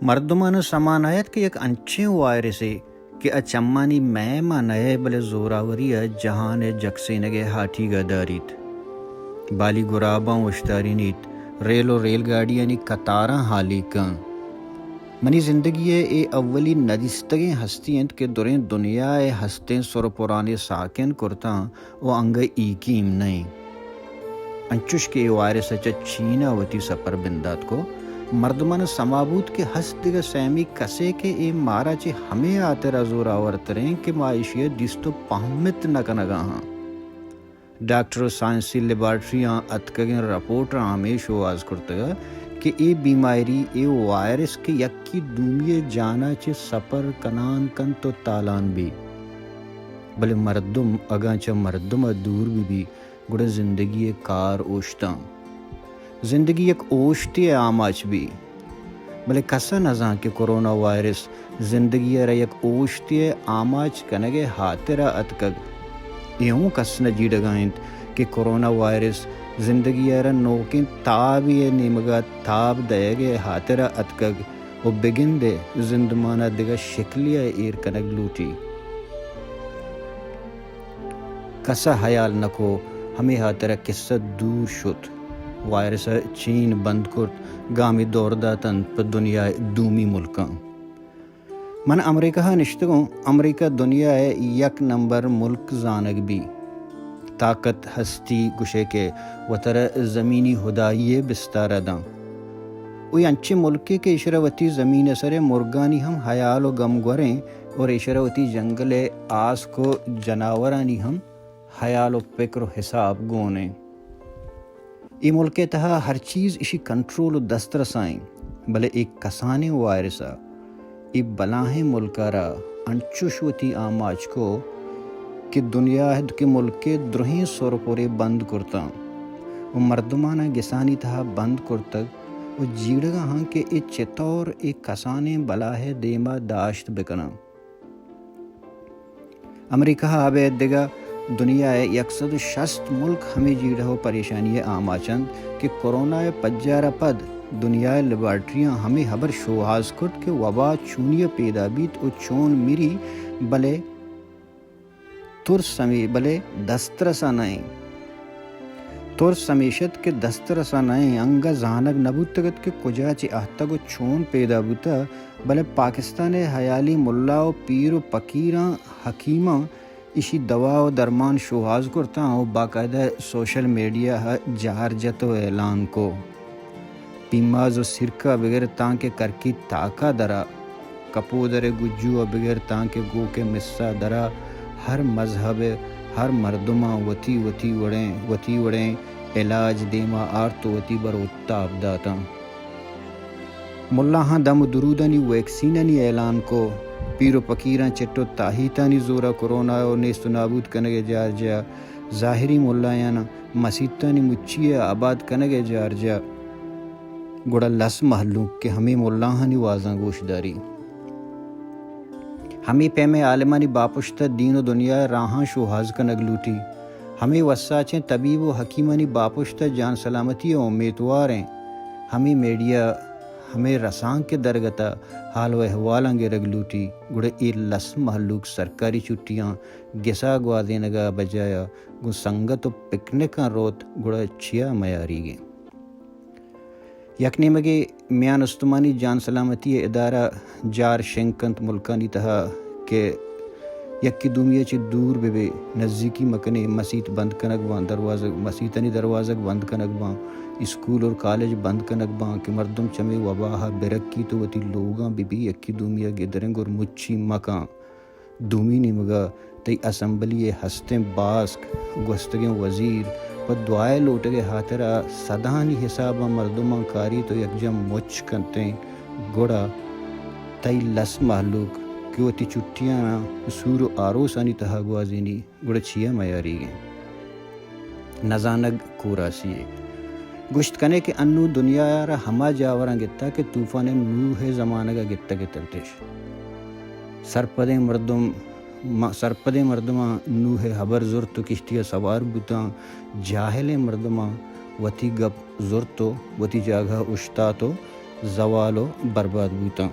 مردمان سمانایت کے یک انچے وائرسے کہ اچمانی میں مانائے بلے زوراوری جہان جکسینگے ہاتھی گا داریت بالی گراباں وشتاری نیت ریل گاڑیانی قطاراں حالی کن منی زندگی اے اولی ندیستگیں ہستیں کے دوریں دنیا ہستیں سر پرانے ساکن کرتاں او انگا ایکیم نہیں انچوش کے وائرس چینا وتی سپر بندات کو مردمان سمابوت کے ہستگا سیمی کسے کے اے مارا چے ہمیں آتے را زور آورتریں کہ معاشی دیستو پہمت نکنگا ہاں ڈاکٹر سائنسی لیبارٹریاں اتکگیں رپورٹ ہمیشہ آواز کرتگا کہ اے بیماری اے وائرس کے یکی دومیے جانا چے سپر کنان کن تو تالان بھی بلے مردم اگانچہ مردم دور بھی گڑا زندگی کار اوشتاں زندگی یک اوشتی آماچ بھی بلے کسا نزاں کہ کرونا وائرس زندگی را یک اوشتی آماچ کنگے ہاترا اتکگ یوں کس نجیڈگائنت کہ کرونا وائرس زندگی را نوکیں تابی نیمگا تاب دے گے ہاترا اتکگ و بگن دے زندمانہ دگا شکلیہ ایر کنگ لوٹی کسا حیال نکو ہمیں ہاترا قصہ دور شد وائرس چین بند کرت گامی دور داتن پر دنیا دومی ملکاں من امریکہ نشتگوں امریکہ دنیا یک نمبر ملک زانگ بھی طاقت ہستی گشے کے وطر زمینی ہدائی بستارہ داں اوی انچے ملکے کے اشراوتی زمین سر مرگانی ہم حیال و غم گوریں اور اشراوتی جنگل آس کو جناورانی ہم حیال و فکر و حساب گونے ای ملک تہا ہر چیز اسی کنٹرول و دسترسائیں بلے ایک کسانے وائرسا ای بلاہیں ملکارا انچوشوتی آماچ کو کہ دنیا کے ملک درہیں سور پورے بند کرتا و مردمانہ گسانی تہا بند کرتگ و جیڑگا ہاں کہ ای چطور ای کسانے بلاہ دیما داشت بکنا امریکہ آبے دگا دنیا 160 ملک ہمیں جیڑ ہو پریشانی آماچند کہ کورونا پجارہ پد دنیا لیبارٹریاں ہمیں خبر شوہاز کٹ کہ وبا چونی پیدا بیت و چون میری بلے تر سمی بلے دسترسا نائیں تر سمیشت کے دسترسا نائیں انگا زانگ نبوتگت کے کجا چی احتگ و چون پیدا بوتا بلے پاکستان حیالی ملا و پیر و پکیراں حکیماں اسی دوا و درمان شوہاز کرتا ہوں باقاعدہ سوشل میڈیا جہارجت و اعلان کو پیماز و سرکہ بغیر تانکہ کرکی تاکہ درا کپودر گجو و بغیر تانکہ گو کے مسا درا ہر مذہب ہر مردمہ وتی وڑیں علاج دیما آرتو وتی بر اتاب داتا ملا ہاں دم درودانی ویکسینانی اعلان کو پیرو پکیراں چٹو تاہیتانی زورا کرونا و نیست و نابود کنگے جار جا ظاہری ملایانا مسیتانی مچی آباد کنگے جار جا گوڑا لس محلوک کہ ہمیں ملاہانی وازاں گوش داری ہمیں پیمے عالمانی باپشتہ دین و دنیا راہاں شوہاز کنگ لوٹی ہمیں وساچیں طبیب و حکیمانی باپشتہ جان سلامتی و امیدواریں ہمیں میڈیا ہمیں رسان کے درگتا حال و احوالیں گے رگ لوٹی گڑے ای لس محلوک سرکاری چھٹیاں گسا گوادینگا بجایا گو سنگت و پکنکاں روت گڑا چیا میاری گے یکنی مگے میان استمانی جان سلامتی ادارہ جار شنکنت ملکانی تہا کہ یکی دومیہ چی دور بے نزدیکی مکنے مسیت بند کنگ بان دروازہ مسیتانی دروازہ بند کنگ بان اسکول اور کالج بند کنگ بان کہ مردم چمے وباہ برکی تو وتی لوگاں بھی یکی دومیہ گدرنگ اور مچی مکاں دومی نمگا تی اسمبلی ہستیں باسک گوستگیں وزیر و دعائے لوٹگے ہاترا صدانی حسابہ مردماں کاری تو یکجم مچ کنتیں گوڑا تی لس محلوک کہ وہ تی چٹیاں سور و آروسانی تہا گوازینی گوڑا چیا میاری گئے نزانگ کوراسی گشت کنے کہ انو دنیا را ہما جاوراں گتا کہ طوفان نوح زمانہ کا گتا تلتش سرپدے مردماں نوح حبر زرتو کشتیا سوار بوتاں جاہل مردماں وتی گپ زرتو وتی جاگہ اشتاتو زوال و برباد بوتا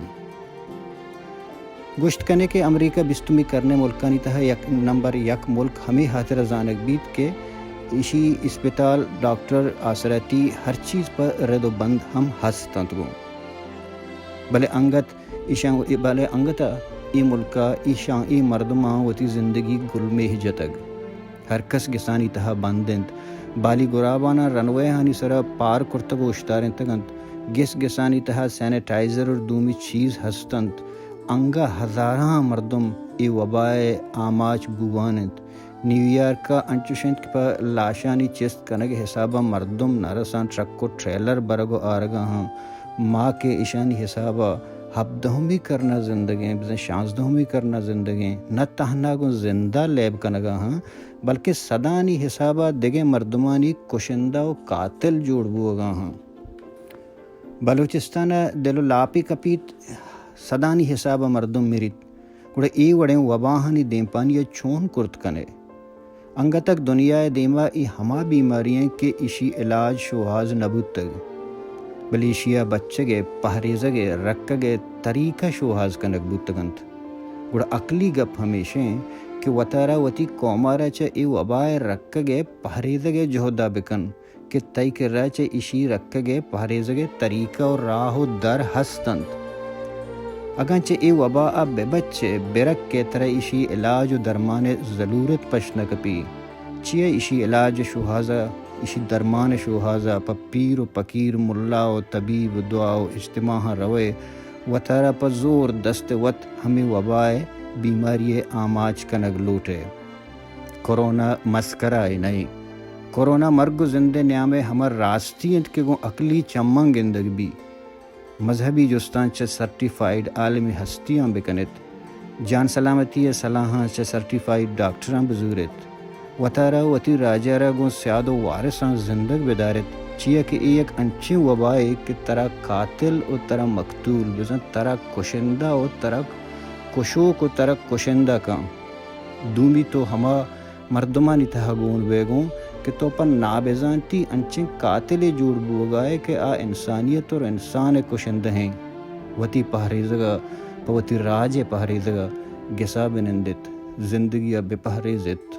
گوشت کنے کے امریکہ بستمی کرنے ملکانی تہا یک نمبر یک ملک ہمیں حاضر زانک بیت کے اسی اسپتال ڈاکٹر آسراتی ہر چیز پر رد و بند ہم ہستند گو بلے انگتا ای ملکا ایشان ای مردمان وتی زندگی گل میں جتگ ہر کس گسانی تہا بندند بالی گرابانا رنوے ہانی سرا پار کرتگ و اشتارن تگند گس گسانی تہا سینیٹائزر اور دومی چیز ہستند انگا ہزاراں مردم ای وبائے آماچ بوانند نیو یارک کا انچوشنت پا لاشانی چست کنگ حسابا مردم نرسان ٹرک کو ٹریلر برگو آرگا ہاں ماں کے ایشانی حسابا ہفتہوں بھی کرنا زندگیں بزن شانزدہوں بھی کرنا زندگیں نہ تہنا گو زندہ لیب کنگا ہاں بلکہ صدانی حسابہ دگے مردمانی کشندہ و قاتل جوڑ بوگا ہاں بلوچستان دلو لاپی کپیت صدانی حسابہ مردم میریت گوڑے ای وڑیں وباہانی دیمپانی چون کرت کنے انگا تک دنیا دیما ای ہما بیماریاں کے اسی علاج شواز نبوت تگ بلیشیا بچگے پہریزگے رکگے طریقہ شوہاز کنک بوتگنت گوڑا عقلی گپ ہمیشہ کہ وطارا وتی قومارا چا ای وبائے رکگے پہریزگے جہدہ بکن کہ تئی کر رہا چا اسی رکگے پہریزگے طریقہ اور راہ و در ہستند اگرچہ ای وبا بے بچے برک کے طرح اسی علاج و درمان ضرورت پشنک پی چیئے اسی علاج شوہازہ اسی درمان شوہازہ پا پیر و پکیر ملا و طبیب دعا و اجتماع روے وطارا پا زور دست وط ہمیں وبائے بیماری آماچ کنگ لوٹے کرونا مسکرہ نہیں کرونا مرگ و زندے نیامے ہمار راستی انت کے گو عقلی چمنگ گندگ بھی مذہبی جستان چا سرٹیفائیڈ عالمی ہستیاں بکنت جان سلامتی صلاحاں چا سرٹیفائیڈ ڈاکٹراں بزورت وطارا وتی راجارا گو سیاد و وارثاں زندگ بدارت چیا کہ ایک انچی وبائے کہ ترا قاتل و ترا مقتول بزن ترا کشندہ و ترا کشوک و ترا کشندہ کا دومی تو ہما مردمانی تہگون بیگون کہ تو پن نابزانتی انچیں قاتل جوڑ بوگائے کہ آ انسانیت اور انسان کشندہ ہیں وتی پہریزگا وتی راج پہریزگا گسا بنندت زندگی بے پہریزت